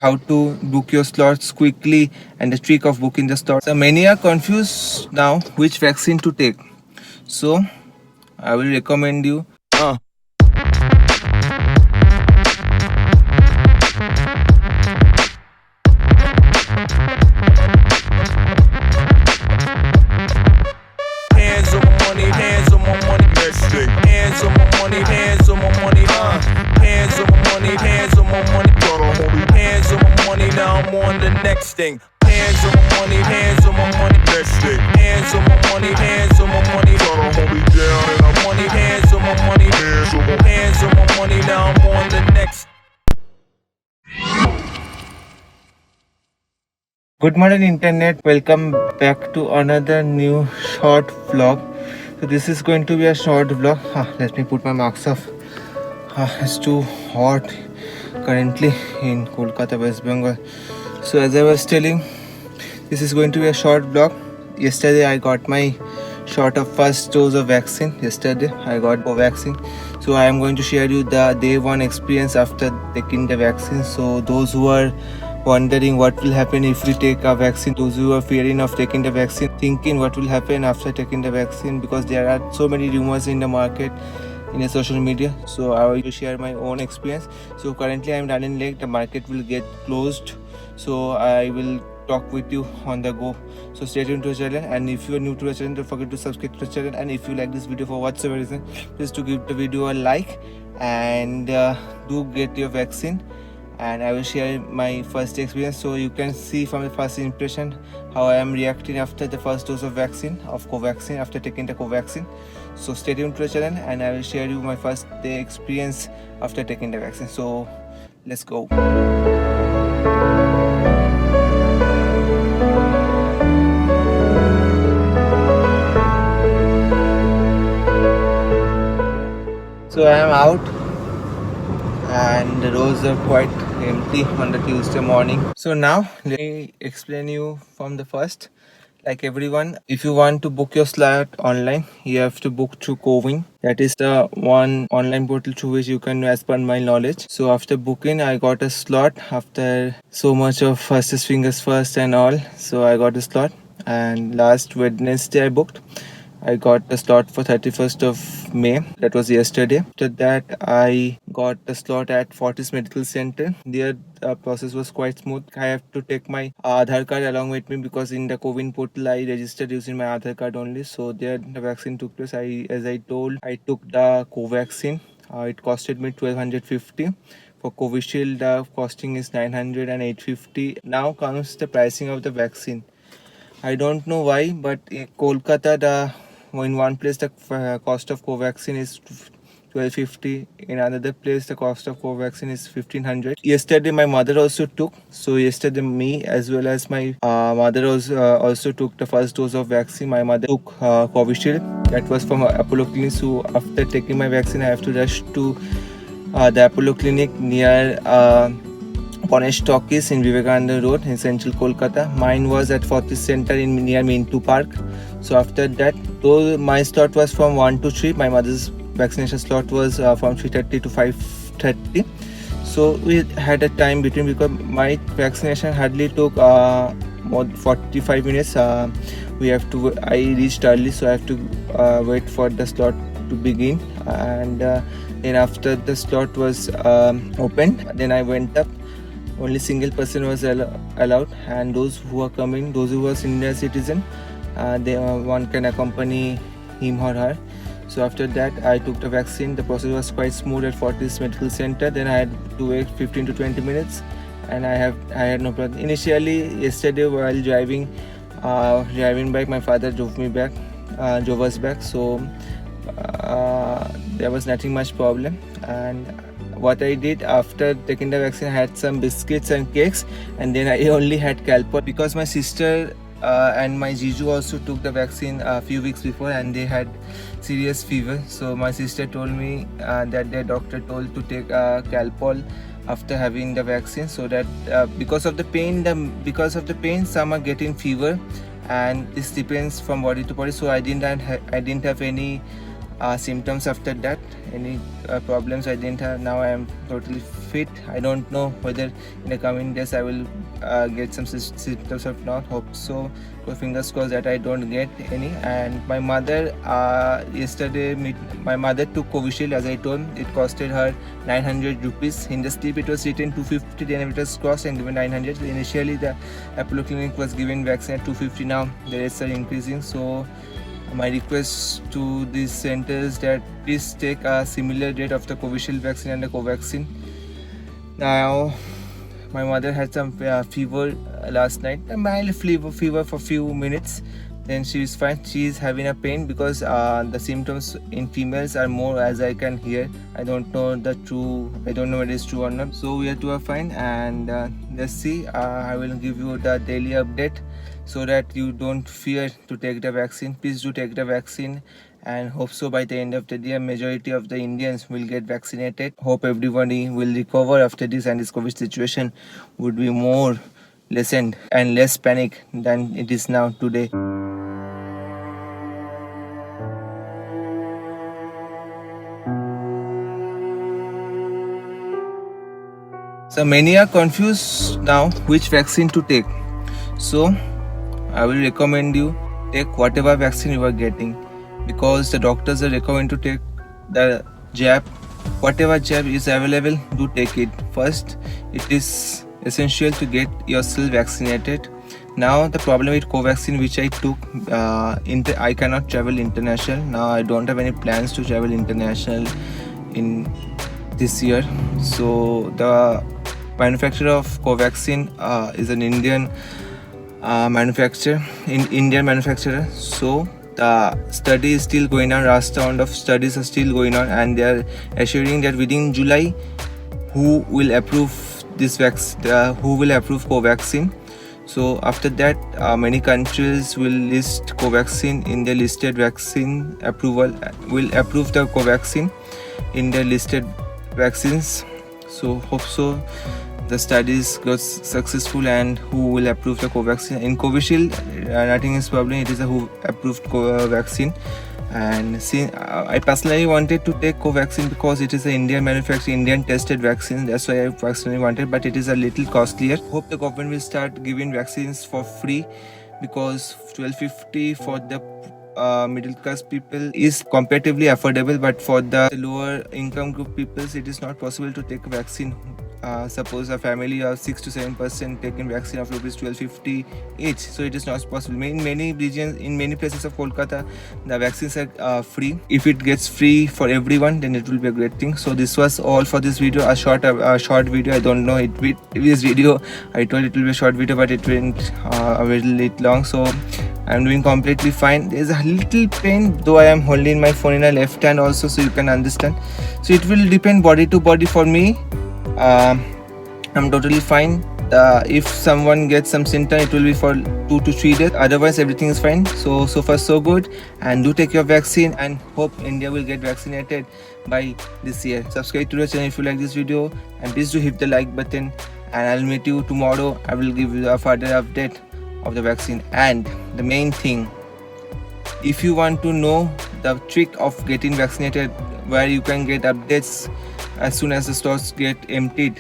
how to book your slots quickly and the trick of booking the slot. So many are confused now which vaccine to take. So I will recommend you. Hands on my money, hands on my money, next thing. Hands on my money, hands on my money, hands on my money, hands on my money, hands on my money, now I'm on the next thing. Hands on my money, hands on my money, next thing. Hands on my money, hands on my money, hold me down and I'm money, hands on my money, hands on my money, now I'm on the next. Good morning internet, welcome back to another new short vlog. So this is going to be a short vlog. Let me put my mask off. It's too hot currently in Kolkata, West Bengal. So as I was telling, this is going to be a short vlog. Yesterday I got my shot of first dose of vaccine. Yesterday I got vaccine. So I am going to share you the day one experience after taking the vaccine. So those who are wondering what will happen if we take a vaccine, those who are fearing of taking the vaccine, thinking what will happen after taking the vaccine, because there are so many rumors in the market, in the social media. So I will share my own experience. So currently I am running late, the market will get closed, so I will talk with you on the go. So stay tuned to the channel, and if you are new to the channel, don't forget to subscribe to the channel, and if you like this video for whatsoever reason, please to give the video a like and do get your vaccine. And I will share my first experience, so you can see from the first impression how I am reacting after the first dose of vaccine, of Covaxin, after taking the Covaxin. So stay tuned to the channel, and I will share you my first day experience after taking the vaccine. So let's go. So I am out, and the roads are quite empty on the Tuesday morning. So now let me explain you from the first. Like everyone, if you want to book your slot online, you have to book through Cowin. That is the one online portal through which you can, as per my knowledge. So after booking, I got a slot after so much of fastest fingers first and all. So I got a slot, and last Wednesday I booked. I got the slot for 31st of May. That was yesterday. After that, I got the slot at Fortis Medical Center. There, the process was quite smooth. I have to take my Aadhaar card along with me, because in the Cowin portal I registered using my Aadhaar card only. So there, the vaccine took place. As I told, I took the Covaxin. It costed me 1250. For Covishield, the costing is 900 and 850. Now comes the pricing of the vaccine. I don't know why, but in Kolkata, in one place the cost of Covaxin is 1250. In another place the cost of Covaxin is 1500. Yesterday my mother also took. So yesterday me as well as my mother also took the first dose of vaccine. My mother took Covishield. That was from Apollo Clinic. So after taking my vaccine, I have to rush to the Apollo Clinic near Ganesh Talkies in Vivekananda Road in central Kolkata. Mine was at Fortis Center in near Mintu Park. So after that, though my slot was from 1 to 3, my mother's vaccination slot was from 3:30 to 5:30. So we had a time between, because my vaccination hardly took more 45 minutes. I reached early, so I have to wait for the slot to begin, and then after the slot was opened, then I went up. Only single person was allowed, and those who are coming, those who are senior citizen, one can accompany him or her. So after that, I took the vaccine. The process was quite smooth at Fortis Medical Center. Then I had to wait 15 to 20 minutes, and I had no problem. Initially, yesterday while driving back, my father drove us back. So there was nothing much problem. And what I did after taking the vaccine, I had some biscuits and cakes, and then I only had Calpol, because my sister and my Jiju also took the vaccine a few weeks before, and they had serious fever. So my sister told me that their doctor told to take Calpol after having the vaccine, so that because of the pain, some are getting fever, and this depends from body to body. So I didn't have any symptoms after that. Any problems I didn't have. Now I am totally fit. I don't know whether in the coming days I will get some symptoms or not. Hope so. So fingers crossed that I don't get any. And my mother, yesterday my mother took Covishield, as I told. It costed her 900 rupees. In the slip it was written 250, then it was crossed and given 900. Initially the Apollo Clinic was giving vaccine at 250. Now the rates are increasing. So my request to these centers that please take a similar rate of the Covishield vaccine and the Covaxin. Now my mother had some fever last night, a mild fever for few minutes. Then she is fine. She is having a pain because the symptoms in females are more, as I can hear. I don't know whether it is true or not. So we are two are fine, and let's see. I will give you the daily update so that you don't fear to take the vaccine. Please do take the vaccine, and hope so by the end of the day majority of the Indians will get vaccinated. Hope everybody will recover after this, and this COVID situation would be more lessened and less panic than it is now today. So many are confused now which vaccine to take. So I will recommend you take whatever vaccine you are getting, because the doctors are recommending to take the jab. Whatever jab is available, do take it. First, it is essential to get yourself vaccinated. Now the problem with Covaxin, which I took, I cannot travel international. Now I don't have any plans to travel international in this year. So the manufacturer of Covaxin is an Indian manufacturer. So the study is still going on. Last round of studies are still going on, and they are assuring that within July, who will approve this vaccine? Who will approve Covaxin? So after that, many countries will list Covaxin in their listed vaccine approval. Will approve the Covaxin in their listed vaccines. So hope so the studies got successful, and who will approve the Covaxin. In Covishield, nothing is problem. It is a who approved vaccine. And see, I personally wanted to take Covaxin because it is an Indian manufactured, Indian tested vaccine. That's why I personally wanted, but it is a little costlier. Hope the government will start giving vaccines for free, because 1250 for the middle class people is comparatively affordable, but for the lower income group people it is not possible to take a vaccine. Suppose a family of 6 to 7% taking vaccine of rupees 1250 each, so it is not possible. In many regions, in many places of Kolkata, the vaccines are free. If it gets free for everyone, then it will be a great thing. So this was all for this video, a short video. I don't know this video, I told it will be a short video, but it went a little bit long. So I'm doing completely fine. There's a little pain, though I am holding my phone in a left hand also, so you can understand. So it will depend body to body. For me, I'm totally fine. If someone gets some symptom, it will be for 2 to 3 days. Otherwise, everything is fine. So far so good. And do take your vaccine, and hope India will get vaccinated by this year. Subscribe to the channel if you like this video, and please do hit the like button. And I'll meet you tomorrow. I will give you a further update of the vaccine. And the main thing, if you want to know the trick of getting vaccinated, where you can get updates as soon as the slots get emptied,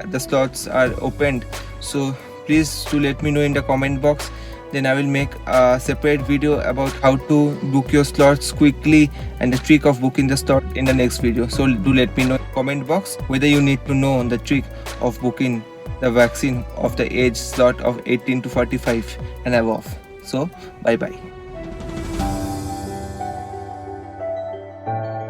the slots are opened, so please do let me know in the comment box. Then I will make a separate video about how to book your slots quickly and the trick of booking the slot in the next video. So do let me know in the comment box whether you need to know the trick of booking the vaccine of the age slot of 18 to 45 and above. So bye bye.